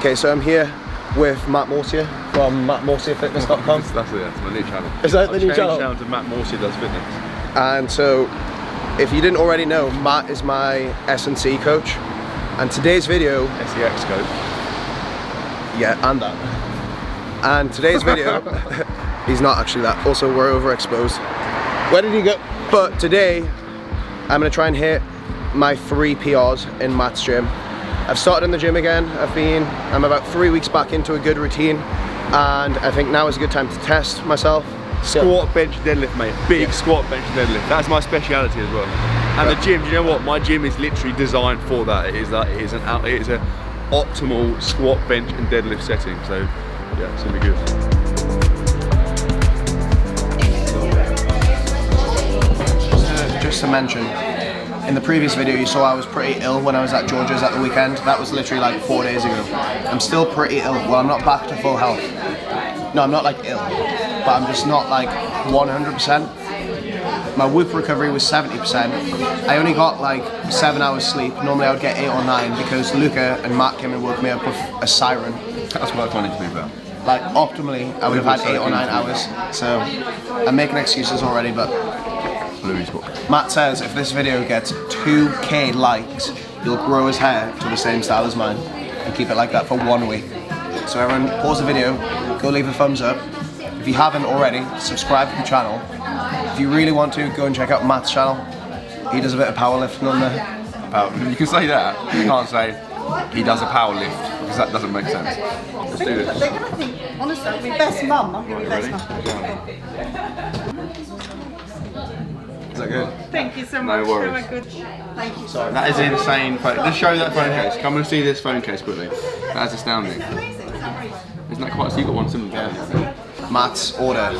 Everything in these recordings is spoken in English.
Okay, so I'm here with Matt Mortier from mattmortierfitness.com. That's it, that's my new channel. Is that the new channel? I've changed down to Matt Mortier Does Fitness. And so, if you didn't already know, Matt is my S&C coach. And today's video... SEX coach. Yeah, and that. And today's video... he's not actually that. Also, we're overexposed. Where did he go? But today, I'm going to try and hit my 3 PRs in Matt's gym. I've started in the gym again. I'm about 3 weeks back into a good routine, and I think now is a good time to test myself. Squat, bench, deadlift, mate. Big squat, bench, deadlift. That's my speciality as well. And the gym, do you know what? My gym is literally designed for that. It is an optimal squat, bench, and deadlift setting. So yeah, it's gonna be good. Just to mention, in the previous video you saw I was pretty ill when I was at Georgia's at the weekend. That was literally like 4 days ago. I'm still pretty ill. Well, I'm not back to full health. No, I'm not like ill, but I'm just not like 100%. My Whoop recovery was 70%. I only got like 7 hours sleep. Normally I would get 8 or 9 because Luca and Matt came and woke me up with a siren. That's what I wanted to be about. Like optimally, I would have had 8 or 9 hours. So I'm making excuses already, but Matt says if this video gets 2k likes, he'll grow his hair to the same style as mine and keep it like that for 1 week. So everyone, pause the video, go leave a thumbs up. If you haven't already, subscribe to the channel. If you really want to, go and check out Matt's channel. He does a bit of powerlifting on there. You can say that, you can't say he does a power lift, because that doesn't make sense. Let's do this. They're going to think, honestly, I'll be best mum. I'll give you best mum. Is that good? Thank you so much. No worries. Have a good... Thank you. Sorry. That is an insane phone. Just show that phone case. Come and see this phone case quickly. That's astounding. Amazing. Is that right? Isn't that quite? So you got one similar. Yeah. Matt's order,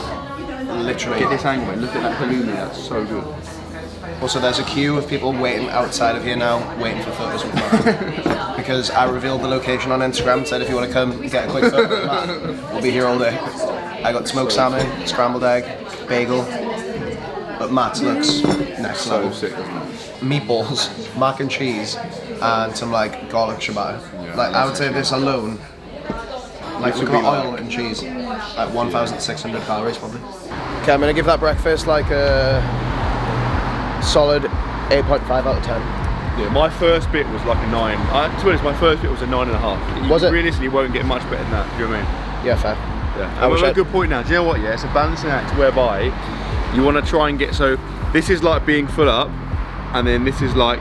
literally. Get this angle, mate. Look at that halloumi. That's so good. Also, there's a queue of people waiting outside of here now, waiting for photos with Matt. Because I revealed the location on Instagram and said if you want to come get a quick photo with Matt, we'll be here all day. I got smoked salmon, scrambled egg, bagel. But Matt's looks next level. So sick, doesn't it? Meatballs, mac and cheese, and some like garlic ciabatta. Yeah, like I would say this alone, like This we've would got be oil and cheese, like 1,600 calories probably. Okay, I'm gonna give that breakfast like a solid 8.5 out of 10. Yeah, my first bit was like a 9. To be honest, my first bit was a 9.5. Was it? Realistically, won't get much better than that. Do you know what I mean? Yeah, fair. Yeah. I wish a good point now. Do you know what? Yeah, it's a balancing act whereby you want to try and get, so this is like being full up, and then this is like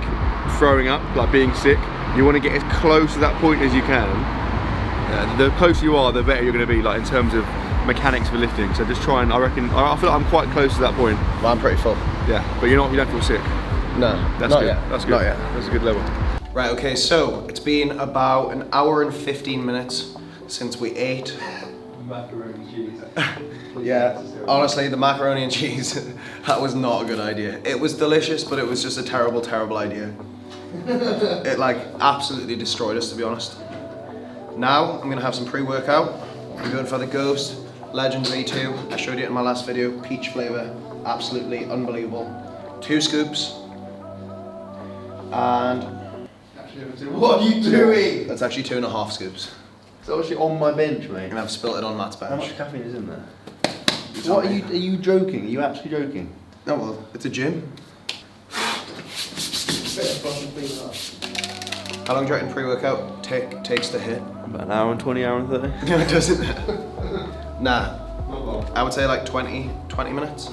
throwing up, like being sick. You want to get as close to that point as you can. The closer you are, the better you're going to be, like in terms of mechanics for lifting. So just try and, I feel like I'm quite close to that point. Well, I'm pretty full. Yeah, but you don't feel sick. No, That's not good. yet. That's good. Not yet. That's a good level. Right, okay, so it's been about an hour and 15 minutes since we ate. Macaroni cheese. Yeah, honestly, the macaroni and cheese, that was not a good idea. It was delicious, but it was just a terrible, terrible idea. It like absolutely destroyed us, to be honest. Now, I'm gonna have some pre-workout. I'm going for the Ghost Legend V2. I showed you it in my last video, peach flavor, absolutely unbelievable. 2 scoops. And What are you doing? that's actually 2.5 scoops. It's actually on my bench, mate. And I've spilt it on Matt's How bench. much caffeine is in there? What are you joking? Are you actually joking? Oh well, it's a gym. How long do you reckon pre-workout takes to hit? About an hour and 20, hour and 30. No, it doesn't. Nah. I would say like 20 minutes.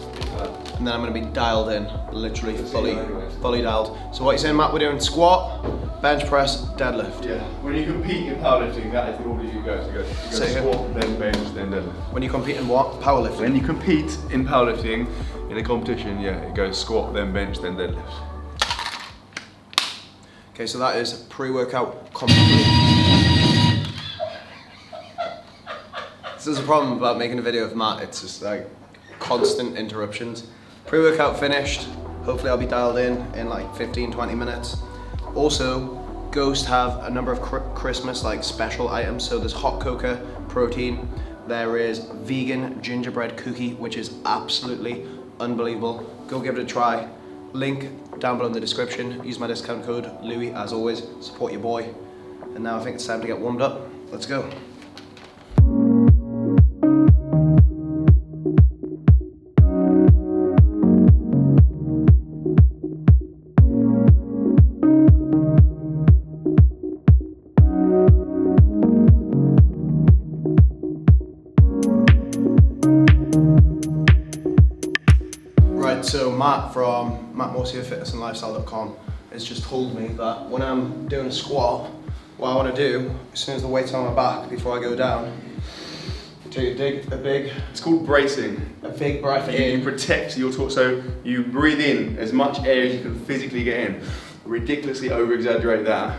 And then I'm going to be dialed in, literally fully dialed. So what you're saying, Matt, we're doing squat, bench press, deadlift. Yeah. When you compete in powerlifting, that is the order you go. So you go Say again. squat, then bench, then deadlift. When you compete in what? Powerlifting? When you compete in powerlifting, in a competition, yeah, it goes squat, then bench, then deadlift. Okay, so that is pre-workout complete. This is a problem about making a video of Matt, it's just like constant interruptions. Pre-workout finished, hopefully I'll be dialed in like 15-20 minutes. Also, Ghost have a number of Christmas like special items, so there's hot cocoa protein, there is vegan gingerbread cookie, which is absolutely unbelievable. Go give it a try. Link down below in the description. Use my discount code Louis as always. Support your boy. And now I think it's time to get warmed up. Let's go. So Matt from mattmorsiafitnessandlifestyle.com has just told me that when I'm doing a squat, what I want to do, as soon as the weight's on my back, before I go down, take a big... It's called bracing. A big breath You in. protect your torso, so you breathe in as much air as you can physically get in. Ridiculously over-exaggerate that.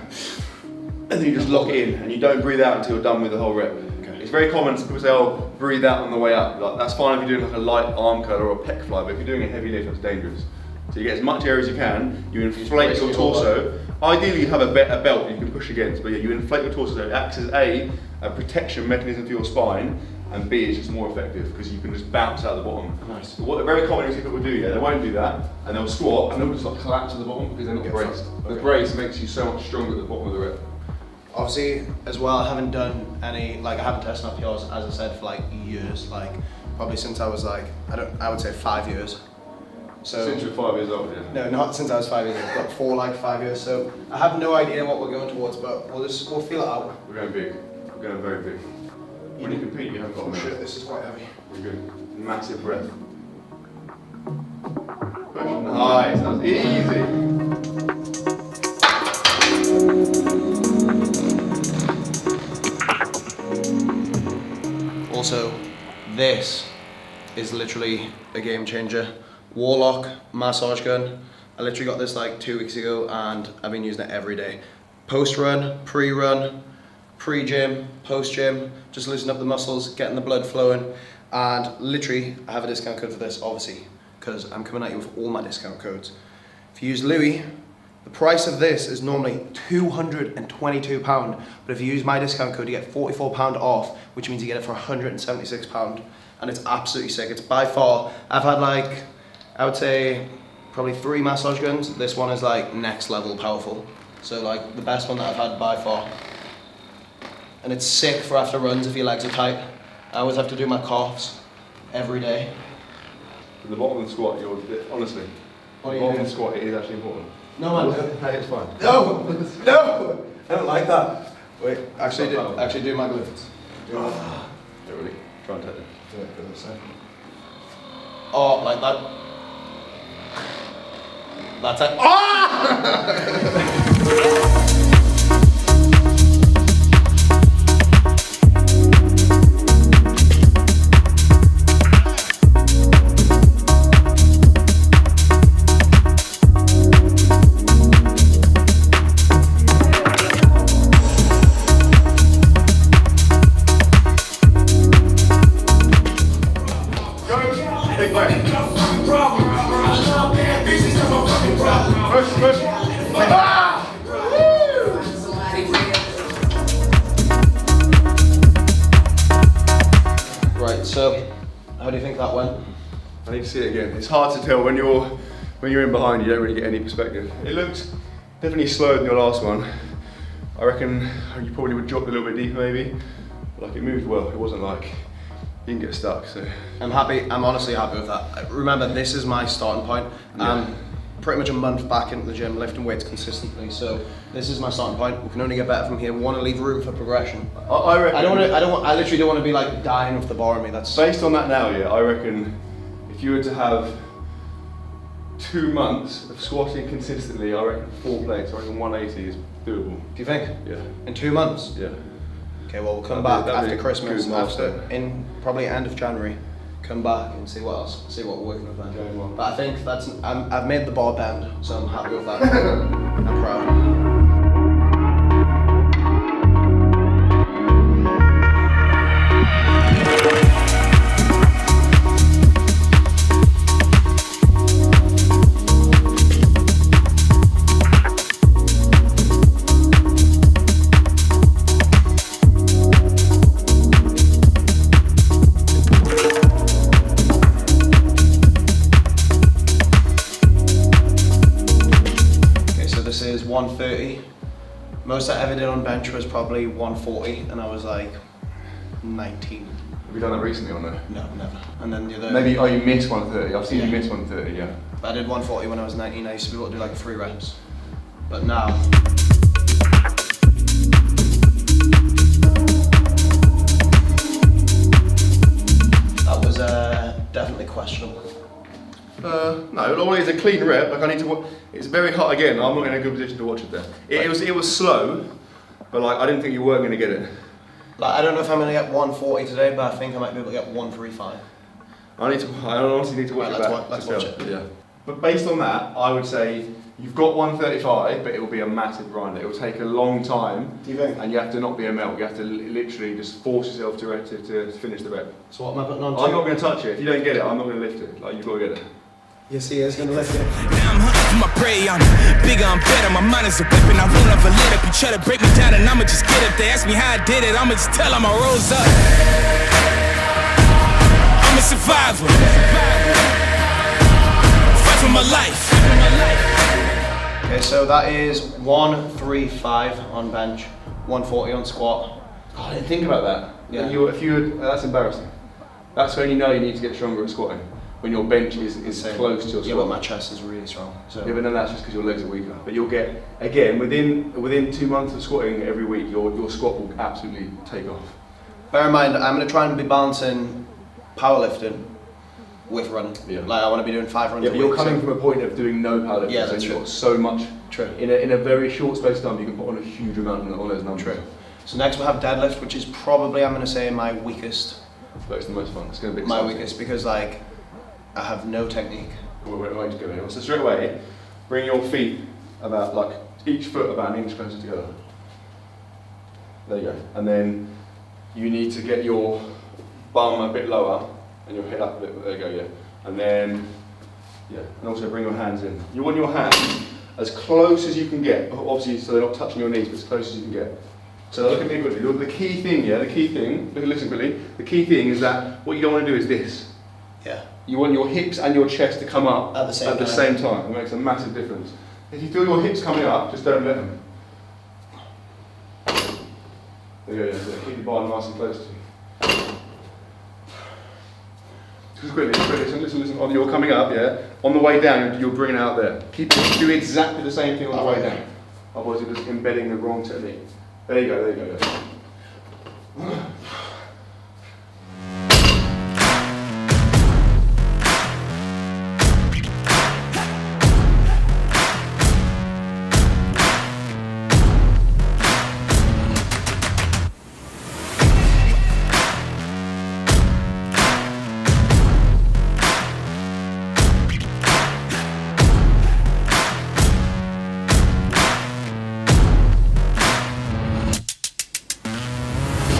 And then you just lock it in, and you don't breathe out until you're done with the whole rep. Okay. It's very common, people say, oh, breathe out on the way up. Like, that's fine if you're doing like a light arm curl or a pec fly, but if you're doing a heavy lift, that's dangerous. So you get as much air as you can, you inflate your torso. Ideally you have a belt you can push against, but yeah, you inflate your torso, so it acts as a protection mechanism for your spine, and B, is just more effective because you can just bounce out the bottom. Nice. But what very common is people do, yeah, they won't do that, and they'll squat, and they'll just like collapse at the bottom because they're not braced. The brace makes you so much stronger at the bottom of the rep. Obviously, as well, I haven't done any, like I haven't tested my PRs, as I said, for like years, like probably since I was like, I would say 5 years. So, Since you're 5 years old, yeah. no, not since I was 5 years old, but for like 5 years. So I have no idea what we're going towards, but we'll feel it out. We're going big. We're going very big. When you compete, you haven't got Oh a shit, minute. this is quite heavy. You're good. Massive breath. Push. Nice. That's easy. Also, this is literally a game changer. Warlock massage gun. I literally got this like 2 weeks ago and I've been using it every day. Post-run, pre-run, pre-gym, post-gym, just loosening up the muscles, getting the blood flowing. And literally, I have a discount code for this, obviously, because I'm coming at you with all my discount codes. If you use Louis, the price of this is normally £222, but if you use my discount code, you get £44 off, which means you get it for £176, and it's absolutely sick. It's by far, I've had like, I would say, probably 3 massage guns. This one is like next level powerful. So like the best one that I've had by far. And it's sick for after runs if your legs are tight. I always have to do my calves every day. At the bottom of the squat, honestly, What are the you bottom doing? of the squat, it is actually important. No man, Hey, it's fine. no, no, I don't like that. Wait, actually do my glutes. Don't really. Try and take it. Do it for a second. Oh, like that. That's it. Ah! Big breath. Push, push. Ah! Right, so how do you think that went? I need to see it again. It's hard to tell when you're in behind. You don't really get any perspective. It looks definitely slower than your last one. I reckon you probably would drop a little bit deeper, maybe. But like it moved well. It wasn't like you didn't get stuck. So I'm happy. I'm honestly happy with that. Remember, this is my starting point. Yeah. Pretty much a month back into the gym, lifting weights consistently. So this is my starting point. We can only get better from here. We want to leave room for progression. I reckon. I literally don't want to be like dying with the bar on me. That's Based on that now, yeah, I reckon if you were to have 2 months of squatting consistently, I reckon 4 plates, I reckon 180 is doable. Do you think? Yeah. In 2 months? Yeah. Okay, well we'll come That'd back be after a Christmas, good milestone. in probably end of January. Come back and see what else, see what we're working with then. Going well. But I think that's, I've made the bar bend, so I'm happy with that. I'm proud. This is 130 Most I ever did on bench was probably 140, and I was like 19. Have you done that recently or no? No, never. And then the other. Maybe, you missed 130. I've seen you miss 130, yeah. I did 140 when I was 19. I used to be able to do like 3 reps. But now. That was definitely questionable. No, always a clean rep. Like I need to. It's very hot again. I'm not in a good position to watch it there. It was slow, but like I didn't think you were going to get it. Like I don't know if I'm going to get 140 today, but I think I might be able to get 135. I honestly need to watch it back. Let's watch it. Yeah. But based on that, I would say you've got 135, but it will be a massive grind. It will take a long time. Do you think? And you have to not be a melt. You have to literally just force yourself to finish the rep. So what am I putting on? I'm not going to touch it. If you don't get it, I'm not going to lift it. Like you've got to get it. Yes, he is going to lift it. Now I'm hunting for my prey, I'm bigger, I'm better, my mind is a weapon, I won't ever let up. You try to break me down and I'ma just get up. They ask me how I did it, I'ma just tell them I rose up. I'm a survivor, fight for my life. Okay, so that is 135 on bench, 140 on squat. Oh, I didn't think about that. Yeah. That's embarrassing. That's when you know you need to get stronger at squatting. When your bench is close to your squat. Yeah, but my chest is really strong. So. Yeah, but then that's just because your legs are weaker. But you'll get, again, within 2 months of squatting every week, your squat will absolutely take off. Bear in mind, I'm going to try and be balancing powerlifting with running. Yeah. Like I want to be doing 5 runs Yeah, a but week. you're coming from a point of doing no powerlifting, Yeah, so that's you've true. got so much. True. In a very short space of time, you can put on a huge amount on those numbers. True. So next we'll have deadlift, which is probably, I'm going to say, my weakest. But it's the most fun. It's going to be My exciting. weakest, because like, I have no technique. We're going to go in. So straight away, bring your feet about like each foot about an inch closer together. There you go. And then you need to get your bum a bit lower and your head up a bit. There you go. Yeah. And then and also bring your hands in. You want your hands as close as you can get. Obviously, so they're not touching your knees, but as close as you can get. So look at me quickly. Look, the key thing, listen quickly. The key thing is that what you don't want to do is this. Yeah. You want your hips and your chest to come up At the same time. It makes a massive difference. If you feel your hips coming up, just don't let them. There you go, yeah. Keep your bar nice and close to you. Just quickly, listen. Oh, you're coming up, yeah? On the way down, you're bringing it out there. Do exactly the same thing on the way down. Otherwise, you're just embedding the wrong technique. There you go. Yeah.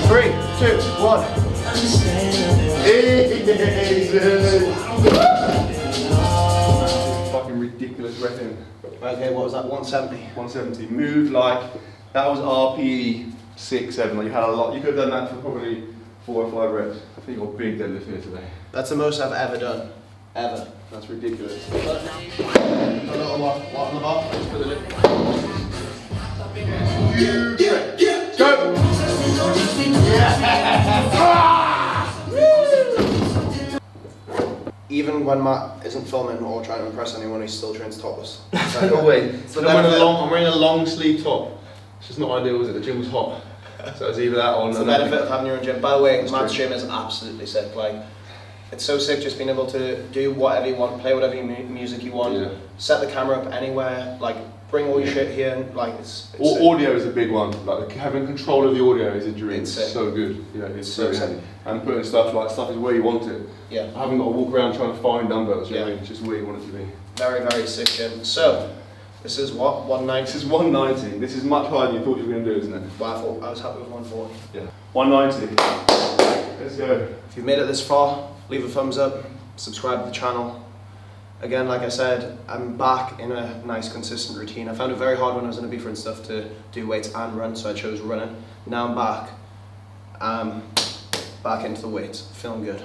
3, 2, 1. Fucking ridiculous rep in. Okay, what was that? 170. 170. Move like that was RPE 6, 7. Like you had a lot. You could have done that for probably 4 or 5 reps. I think you're big deadlift here today. That's the most I've ever done. Ever. That's ridiculous. A little what on the bar? Just put the lip. Go! Even when Matt isn't filming or trying to impress anyone, he still trains topless. No way. So I'm wearing a long sleeve top. It's just not ideal, is it? The gym was hot. So it's either that or It's the benefit of having your own gym. By the way, Matt's gym is absolutely sick. Like, it's so sick just being able to do whatever you want, play whatever music you want, set the camera up anywhere, like bring all your shit here, and like it's sick. Audio is a big one. Like having control of the audio is a dream. It's It's so good. Yeah, it's So so sick. handy. And putting stuff is where you want it. Yeah. I haven't got to walk around trying to find dumbbells. You know what I Yeah. mean? It's just where you want it to be. Very, very sick gym. So, this is what, 190? This is 190. This is much higher than you thought you were going to do, isn't it? Well, I thought I was happy with 140. Yeah. 190. Let's go. If you've made it this far, leave a thumbs up, subscribe to the channel. Again, like I said, I'm back in a nice consistent routine. I found it very hard when I was in Ibiza and stuff to do weights and run, so I chose running. Now I'm back. Back into the weights, feeling good.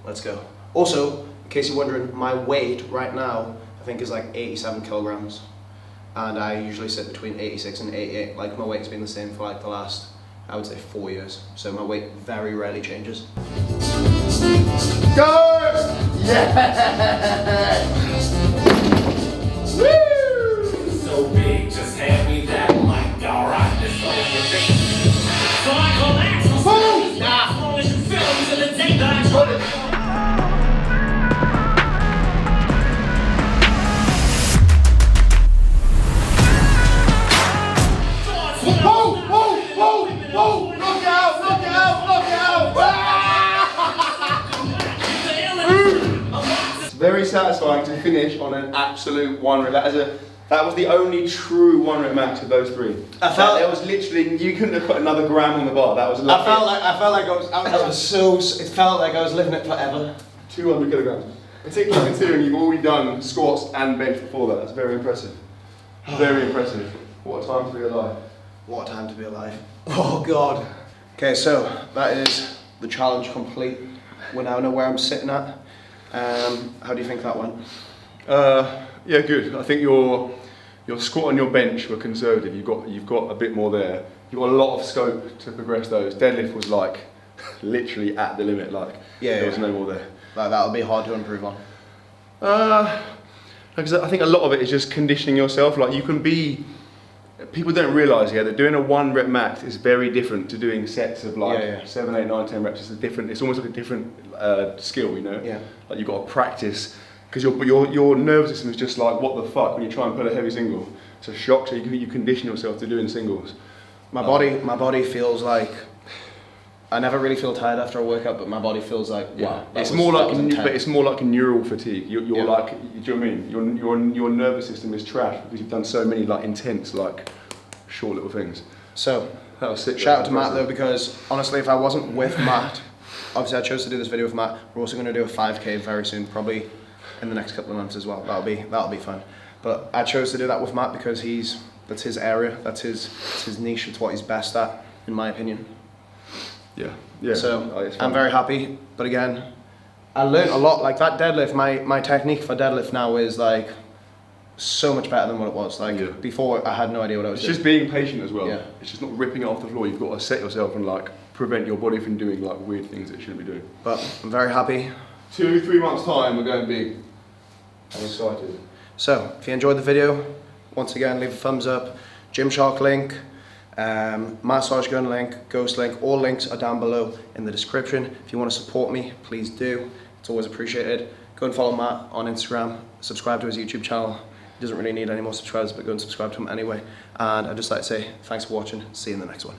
Let's go. Also, in case you're wondering, my weight right now, I think is like 87 kilograms. and I usually sit between 86 and 88. Like my weight's been the same for like the last, I would say 4 years. So my weight very rarely changes. Go! Yeah! Woo! So big, just hand me that mic. Alright, this song is big. So I collapse. Boom! As long as you feel it till the day that I Got it. Whoa! Whoa! Whoa! Whoa! Knock it out! Knock it out! Knock it out! It's very satisfying to finish on an absolute one rep. That was the only true one rep max of those three. I felt there was literally, you couldn't have put another gram on the bar. That was I felt like it felt like I was living it forever. 200 kilograms. Particularly considering you've already done squats and bench before that. That's very impressive. Very impressive. What a time to be alive. What a time to be alive. Oh God. Okay, so that is the challenge complete. We now know where I'm sitting at. How do you think that went? Yeah, good. I think your squat and your bench were conservative. You've got a bit more there. You've got a lot of scope to progress those. Deadlift was like literally at the limit. Like there was no more there. Like that'll be hard to improve on. Because I think a lot of it is just conditioning yourself. Like you can be. People don't realise that doing a 1 rep max is very different to doing sets of like 7, 8, 9, 10 reps. It's almost like a different skill, you know. Yeah. Like you've got to practice because your nervous system is just like what the fuck when you try and pull a heavy single. It's a shock. So you condition yourself to doing singles. My body feels like I never really feel tired after a workout, but my body feels like wow. It's more like neural fatigue. You're like, do you know what I mean? Your nervous system is trash because you've done so many like intense like short little things. So that was sick. Shout out to Matt though, because honestly, if I wasn't with Matt, obviously I chose to do this video with Matt. We're also going to do a 5K very soon, probably in the next couple of months as well. That'll be fun. But I chose to do that with Matt because that's his area, that's his niche, it's what he's best at, in my opinion. Yeah. So I'm very happy, but again, I learned a lot. Like that deadlift, my technique for deadlift now is like so much better than what it was. Like before, I had no idea what I was doing. It's just being patient as well. Yeah. It's just not ripping it off the floor. You've got to set yourself and like prevent your body from doing like weird things that it shouldn't be doing. But I'm very happy. 2-3 months time, we're going big. I'm excited. So if you enjoyed the video, once again, leave a thumbs up. Gymshark link. Massage gun link, ghost link, all links are down below in the description. If you want to support me, please do. It's always appreciated. Go and follow Matt on Instagram, subscribe to his YouTube channel. He doesn't really need any more subscribers, but go and subscribe to him anyway. And I'd just like to say thanks for watching, see you in the next one.